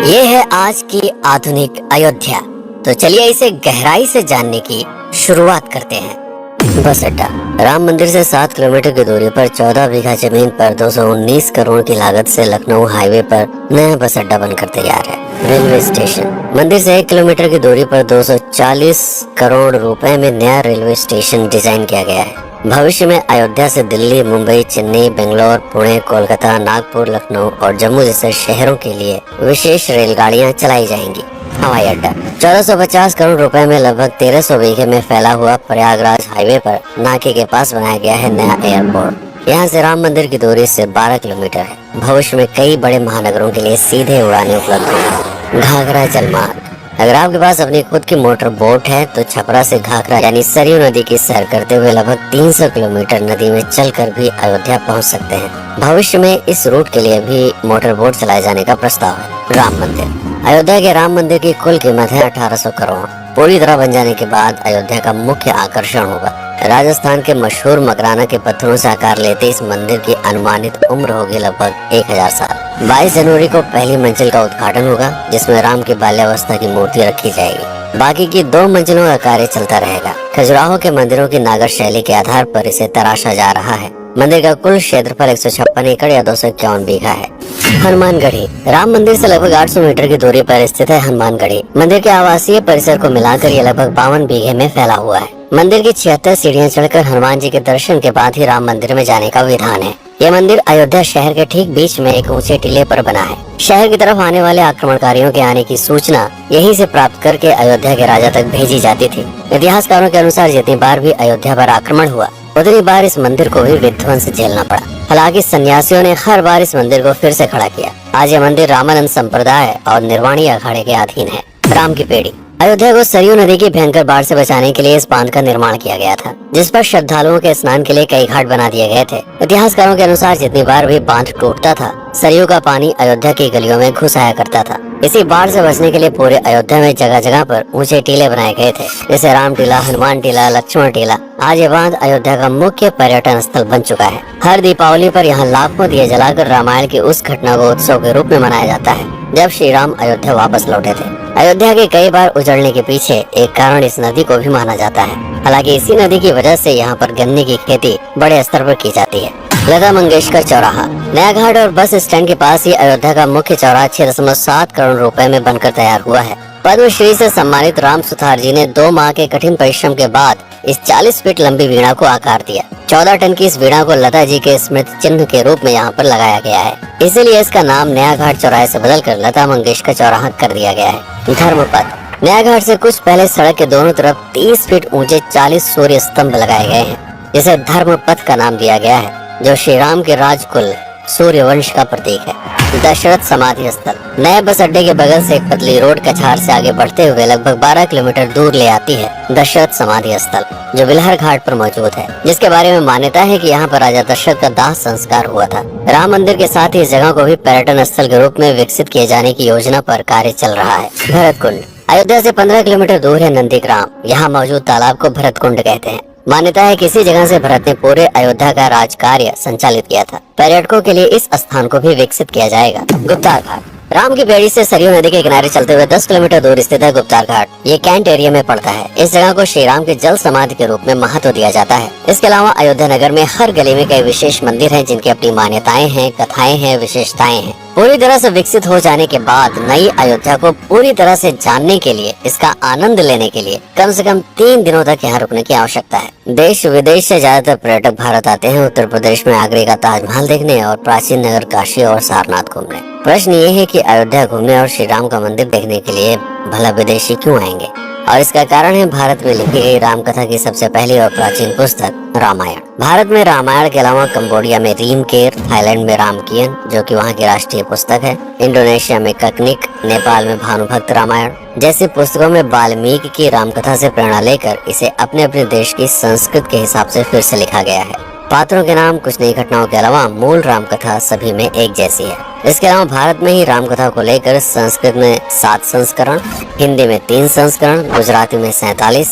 ये है आज की आधुनिक अयोध्या। तो चलिए इसे गहराई से जानने की शुरुआत करते हैं। बस अड्डा। राम मंदिर से 7 किलोमीटर की दूरी पर 14 बीघा जमीन पर 219 करोड़ की लागत से लखनऊ हाईवे पर नया बस अड्डा बनकर तैयार है। Railway station. मंदिर से 1 किलोमीटर की दूरी पर 240 करोड़ रुपए में नया रेलवे स्टेशन डिजाइन किया गया है। भविष्य में अयोध्या से दिल्ली, मुंबई, चेन्नई, बेंगलोर, पुणे, कोलकाता, नागपुर, लखनऊ और जम्मू जैसे शहरों के लिए विशेष रेलगाड़ियां चलाई जाएंगी। हवाई अड्डा। 1450 करोड़ रुपए में लगभग 1300 बीघे में फैला हुआ प्रयागराज हाईवे पर नाके के पास बनाया गया है नया एयरपोर्ट। यहाँ से राम मंदिर की दूरी से 12 किलोमीटर है। भविष्य में कई बड़े महानगरों के लिए सीधे उड़ानें उपलब्ध होंगी। घाघरा जलमार्ग। अगर आपके पास अपनी खुद की मोटर बोट है तो छपरा से घाघरा यानी सरयू नदी की सैर करते हुए लगभग 300 किलोमीटर नदी में चलकर भी अयोध्या पहुंच सकते हैं। भविष्य में इस रूट के लिए भी मोटर बोट चलाए जाने का प्रस्ताव है। राम मंदिर। अयोध्या के राम मंदिर की कुल कीमत है 1800 करोड़। पूरी तरह बन जाने के बाद अयोध्या का मुख्य आकर्षण होगा। राजस्थान के मशहूर मकराना के पत्थरों से आकार लेते इस मंदिर की अनुमानित उम्र होगी लगभग 1000 साल। 22 जनवरी को पहली मंजिल का उद्घाटन होगा, जिसमें राम की बाल्यावस्था की मूर्ति रखी जाएगी। बाकी की 2 मंजिलों का कार्य चलता रहेगा। खजुराहो के मंदिरों की नागर शैली के आधार पर इसे तराशा जा रहा है। मंदिर का कुल क्षेत्रफल 156 एकड़ या 251 बीघा है। हनुमानगढ़ी। राम मंदिर से लगभग 800 मीटर की दूरी पर स्थित है हनुमानगढ़ी। मंदिर के आवासीय परिसर को मिलाकर यह लगभग 52 बीघे में फैला हुआ है। मंदिर की 76 सीढ़ियां चढ़कर हनुमान जी के दर्शन के बाद ही राम मंदिर में जाने का विधान है। यह मंदिर अयोध्या शहर के ठीक बीच में एक ऊंचे टीले पर बना है। शहर की तरफ आने वाले आक्रमणकारियों के आने की सूचना यहीं से प्राप्त करके अयोध्या के राजा तक भेजी जाती थी। इतिहासकारों के अनुसार जितनी बार भी अयोध्या पर आक्रमण हुआ उतनी बार इस मंदिर को भी विध्वंस झेलना पड़ा। हालांकि सन्यासियों ने हर बार इस मंदिर को फिर से खड़ा किया। आज यह मंदिर रामानंद संप्रदाय और निर्वाणी अखाड़े के अधीन है। राम की पेड़ी। अयोध्या को सरयू नदी की भयंकर बाढ़ से बचाने के लिए इस बांध का निर्माण किया गया था, जिस पर श्रद्धालुओं के स्नान के लिए कई घाट बना दिए गए थे। इतिहासकारों के अनुसार जितनी बार भी बांध टूटता था, सरयू का पानी अयोध्या की गलियों में घुस आया करता था। इसी बाढ़ से बचने के लिए पूरे अयोध्या में जगह जगह पर ऊंचे टीले बनाए गए थे, जैसे राम टीला, हनुमान टीला, लक्ष्मण टीला। आज ये बांध अयोध्या का मुख्य पर्यटन स्थल बन चुका है। हर दीपावली पर यहाँ लाखों दिए जलाकर रामायण की उस घटना को उत्सव के रूप में मनाया जाता है जब श्री राम अयोध्या वापस लौटे थे। अयोध्या के कई बार उजड़ने के पीछे एक कारण इस नदी को भी माना जाता है। हालांकि इसी नदी की वजह से यहाँ पर गन्ने की खेती बड़े स्तर पर की जाती है। लता मंगेशकर चौराहा। नया घाट और बस स्टैंड के पास ही अयोध्या का मुख्य चौराहा 6.7 करोड़ रुपए में बनकर तैयार हुआ है। पद्मश्री से सम्मानित राम सुथार जी ने 2 माह के कठिन परिश्रम के बाद इस 40 फीट लंबी वीणा को आकार दिया। 14 टन की इस वीणा को लता जी के स्मृति चिन्ह के रूप में यहाँ पर लगाया गया है। इसीलिए इसका नाम नया घाट चौराहे से बदलकर लता मंगेशकर चौराहा कर दिया गया है। धर्मपथ। नया घाट से कुछ पहले सड़क के दोनों तरफ 30 फीट ऊंचे 40 सूर्य स्तंभ लगाए गए हैं, जिसे धर्मपथ का नाम दिया गया है, जो श्री राम के राजकुल सूर्यवंश का प्रतीक है। दशरथ समाधि स्थल। नए बस अड्डे के बगल से एक पतली रोड कछार से आगे बढ़ते हुए लगभग 12 किलोमीटर दूर ले आती है दशरथ समाधि स्थल, जो बिलहर घाट पर मौजूद है, जिसके बारे में मान्यता है कि यहाँ पर राजा दशरथ का दाह संस्कार हुआ था। राम मंदिर के साथ ही इस जगह को भी पर्यटन स्थल के रूप में विकसित किए जाने की योजना पर कार्य चल रहा है। भरत कुंड। अयोध्या से 15 किलोमीटर दूर है नंदीग्राम। यहाँ मौजूद तालाब को भरत कुंड कहते हैं। मान्यता है कि इसी जगह से भरत ने पूरे अयोध्या का राज कार्य संचालित किया था। पर्यटकों के लिए इस स्थान को भी विकसित किया जाएगा। गुप्तार घाट। राम की बेड़ी से सरयू नदी के किनारे चलते हुए 10 किलोमीटर दूर स्थित है गुप्तार घाट। ये कैंट एरिया में पड़ता है। इस जगह को श्री राम के जल समाधि के रूप में महत्व दिया जाता है। इसके अलावा अयोध्या नगर में हर गली में कई विशेष मंदिर हैं, जिनकी अपनी मान्यताएं हैं, कथाएं हैं, विशेषताएं हैं। पूरी तरह से विकसित हो जाने के बाद नई अयोध्या को पूरी तरह से जानने के लिए, इसका आनंद लेने के लिए कम से कम 3 दिनों तक यहाँ रुकने की आवश्यकता है। देश विदेश से ज्यादातर पर्यटक भारत आते हैं उत्तर प्रदेश में आगरे का ताजमहल देखने और प्राचीन नगर काशी और सारनाथ घूमने। प्रश्न ये है कि अयोध्या घूमने और श्री राम का मंदिर देखने के लिए भला विदेशी क्यों आएंगे? और इसका कारण है भारत में लिखी गई राम कथा की सबसे पहली और प्राचीन पुस्तक रामायण। भारत में रामायण के अलावा कंबोडिया में रीमकेर, थाईलैंड में रामकियन, जो कि वहाँ की राष्ट्रीय पुस्तक है, इंडोनेशिया में ककनिक, नेपाल में भानुभक्त रामायण जैसी पुस्तकों में वाल्मीकि की रामकथा से प्रेरणा लेकर इसे अपने अपने देश की संस्कृत के हिसाब से फिर से लिखा गया है। पात्रों के नाम कुछ नई घटनाओं के अलावा मूल रामकथा सभी में एक जैसी है। इसके अलावा भारत में ही रामकथा को लेकर संस्कृत में 7 संस्करण, हिंदी में 3 संस्करण, गुजराती में 47,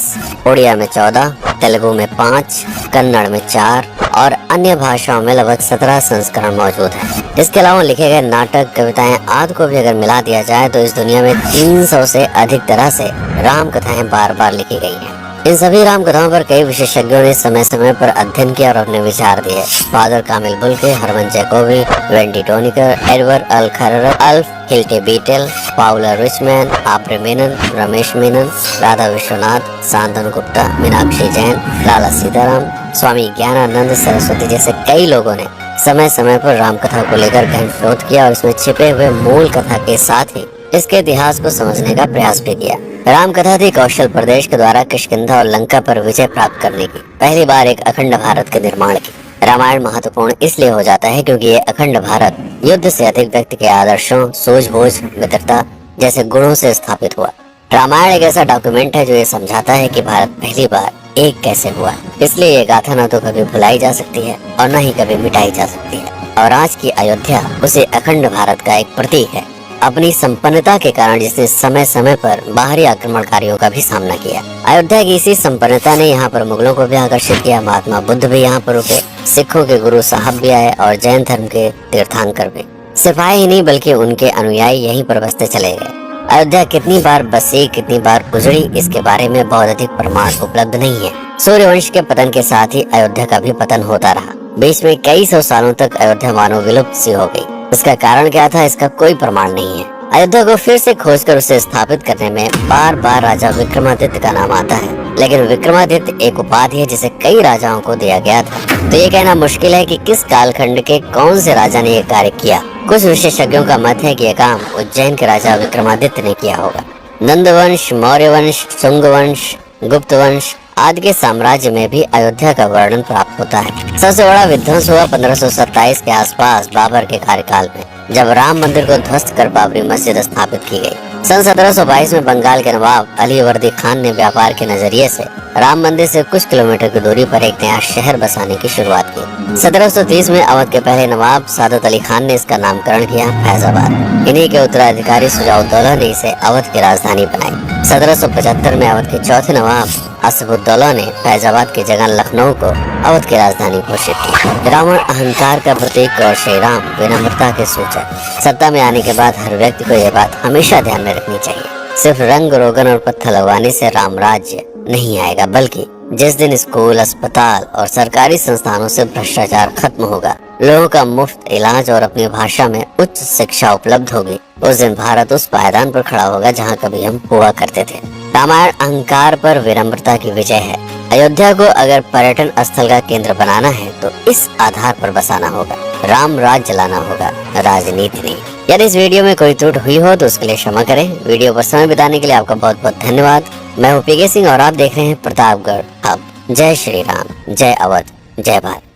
उड़िया में 14, तेलुगु में 5, कन्नड़ में 4 और अन्य भाषाओं में लगभग 17 संस्करण मौजूद हैं। इसके अलावा लिखे गए नाटक, कविताएं आदि को भी अगर मिला दिया जाए तो इस दुनिया में 300 से अधिक तरह से राम कथाएं बार बार लिखी गई हैं। इन सभी राम कथाओं पर कई विशेषज्ञों ने समय समय पर अध्ययन किया और अपने विचार दिए। Father Camille Bulcke, Hermann Jacobi, Wendy Doniger, Edward अल खरर, Alf Hiltebeitel, Paula Richman, Aubrey Menon, Ramesh Menon, Radha Vishwanath, Shantanu Gupta, Meenakshi Jain, Lala Sitaram, Swami Gyanananda Saraswati जैसे कई लोगों ने समय समय पर राम कथा को लेकर गहन शोध किया और इसमें छिपे हुए मूल कथा के साथ ही इसके इतिहास को समझने का प्रयास भी किया। राम कथा थी कौशल प्रदेश के द्वारा किष्किंधा और लंका पर विजय प्राप्त करने की पहली बार एक अखंड भारत के निर्माण की। रामायण महत्वपूर्ण इसलिए हो जाता है क्योंकि ये अखंड भारत युद्ध से अधिक व्यक्ति के आदर्शों, सूझबूझ, मित्रता जैसे गुणों से स्थापित हुआ। रामायण एक ऐसा डॉक्यूमेंट है जो ये समझाता है कि भारत पहली बार एक कैसे हुआ। इसलिए ये गाथा न तो कभी भुलाई जा सकती है और न ही कभी मिटाई जा सकती है। और आज की अयोध्या उसे अखंड भारत का एक प्रतीक है, अपनी संपन्नता के कारण जिसने समय समय पर बाहरी आक्रमणकारियों का भी सामना किया। अयोध्या की इसी संपन्नता ने यहाँ पर मुगलों को भी आकर्षित किया। महात्मा बुद्ध भी यहाँ पर रुके, सिखों के गुरु साहब भी आए और जैन धर्म के तीर्थंकर भी। सिपाही ही नहीं बल्कि उनके अनुयायी यहीं पर बसते चले गए। अयोध्या कितनी बार बसी, कितनी बार उजड़ी, इसके बारे में बहुत अधिक प्रमाण उपलब्ध नहीं है। सूर्यवंश के पतन के साथ ही अयोध्या का भी पतन होता रहा। बीच में कई सौ सालों तक अयोध्या मानो विलुप्त सी हो गई। इसका कारण क्या था, इसका कोई प्रमाण नहीं है। अयोध्या को फिर से खोजकर उसे स्थापित करने में बार बार राजा विक्रमादित्य का नाम आता है, लेकिन विक्रमादित्य एक उपाधि है जिसे कई राजाओं को दिया गया था। तो ये कहना मुश्किल है कि किस कालखंड के कौन से राजा ने ये कार्य किया। कुछ विशेषज्ञों का मत है कि यह काम उज्जैन के राजा विक्रमादित्य ने किया होगा। नंद वंश, मौर्य वंश, शुंग वंश, गुप्त वंश आदि के साम्राज्य में भी अयोध्या का वर्णन प्राप्त होता है। सबसे बड़ा विध्वंस हुआ 1527 के आसपास बाबर के कार्यकाल में, जब राम मंदिर को ध्वस्त कर बाबरी मस्जिद स्थापित की गई। सन 1722 में बंगाल के नवाब अली वर्दी खान ने व्यापार के नजरिए से राम मंदिर से कुछ किलोमीटर की दूरी पर एक नया शहर बसाने की शुरुआत की। 1730 में अवध के पहले नवाब सादत अली खान ने इसका नामकरण किया फैजाबाद। इन्हीं के उत्तराधिकारी सुजाउद्दौला ने इसे अवध की राजधानी बनाई। 1775 में अवध के चौथे नवाब असफुद्दौला ने फैजाबाद की जगह लखनऊ को अवध की राजधानी घोषित की। रावण अहंकार का प्रतीक और श्री राम विनम्रता के सूचक। सत्ता में आने के बाद हर व्यक्ति को यह बात हमेशा ध्यान में रखनी चाहिए, सिर्फ रंग रोगन और पत्थर लगवाने से राम राज्य नहीं आएगा, बल्कि जिस दिन स्कूल, अस्पताल और सरकारी संस्थानों से भ्रष्टाचार खत्म होगा, लोगों का मुफ्त इलाज और अपनी भाषा में उच्च शिक्षा उपलब्ध होगी, उस दिन भारत उस पायदान पर खड़ा होगा जहाँ कभी हम हुआ करते थे। रामायण अहंकार पर विनम्रता की विजय है। अयोध्या को अगर पर्यटन स्थल का केंद्र बनाना है तो इस आधार पर बसाना होगा, राम राज चलाना होगा, राजनीति नहीं। यदि इस वीडियो में कोई त्रुटि हुई हो तो उसके लिए क्षमा करें। वीडियो पर समय बिताने के लिए आपका बहुत बहुत धन्यवाद। मैं हूँ पीके सिंह और आप देख रहे हैं प्रतापगढ़ हब। जय श्री राम, जय अवध, जय भारत।